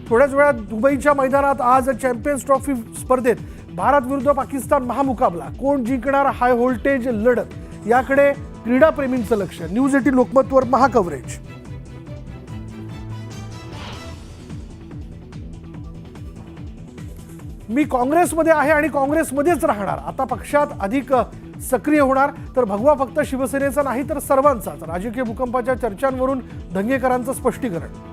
थोड्याच वेळात दुबईच्या मैदानात आज चॅम्पियन्स ट्रॉफी स्पर्धेत भारत विरुद्ध पाकिस्तान महामुकाबला. कोण जिंकणार? हाय व्होल्टेज लढत. याकडे क्रीडाप्रेमींचं लक्ष. न्यूज 18 लोकमतवर महाकव्हरेज. मी काँग्रेसमध्ये आहे आणि काँग्रेसमध्येच राहणार. आता पक्षात अधिक सक्रिय होणार. तर भगवा फक्त शिवसेनेचा नाही तर सर्वांचाच. राजकीय भूकंपाच्या चर्चांवरून धंगेकरांचं स्पष्टीकरण.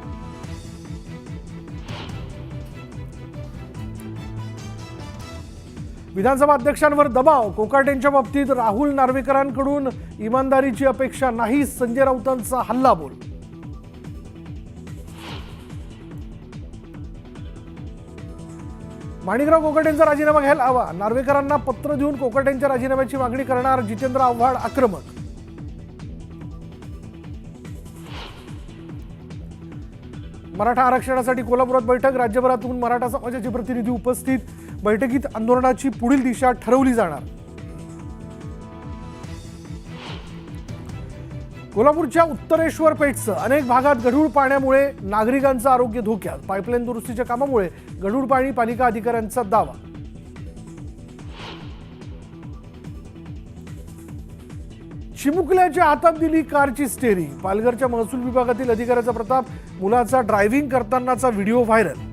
विधानसभा अध्यक्षांवर दबाव. कोकाटेंच्या बाबतीत राहुल नार्वेकरांकडून इमानदारीची अपेक्षा नाही. संजय राऊतांचा हल्लाबोल. माणिकराव कोकाटेंचा राजीनामा घ्यायला हवा. नार्वेकरांना पत्र देऊन कोकाटेंच्या राजीनाम्याची मागणी करणार जितेंद्र आव्हाड आक्रमक. मराठा आरक्षणासाठी कोल्हापुरात बैठक. राज्यभरातून मराठा समाजाचे प्रतिनिधी उपस्थित. बैठकीत आंदोलनाची पुढील दिशा ठरवली जाणार. कोल्हापूरच्या उत्तरेश्वर पेठसह अनेक भागात गढूळ पाण्यामुळे नागरिकांचं आरोग्य धोक्यात. पाईपलाईन दुरुस्तीच्या कामामुळे गढूळ पाणी पालिका अधिकाऱ्यांचा दावा. चिमुकल्याच्या हातात दिली कारची स्टेअरिंग. पालघरच्या महसूल विभागातील अधिकाऱ्याचा प्रताप. मुलाचा ड्रायव्हिंग करतानाचा व्हिडिओ व्हायरल.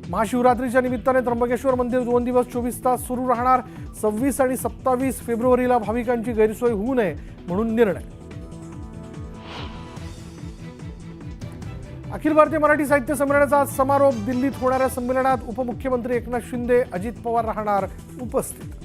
महाशिवरात्रीच्या निमित्ताने त्र्यंबकेश्वर मंदिर 2 दिवस 24 तास सुरू राहणार. 26 आणि 27 फेब्रुवारीला भाविकांची गैरसोय होऊ नये म्हणून निर्णय. अखिल भारतीय मराठी साहित्य संमेलनाचा आज समारोप. दिल्लीत होणाऱ्या संमेलनात उपमुख्यमंत्री एकनाथ शिंदे, अजित पवार राहणार उपस्थित.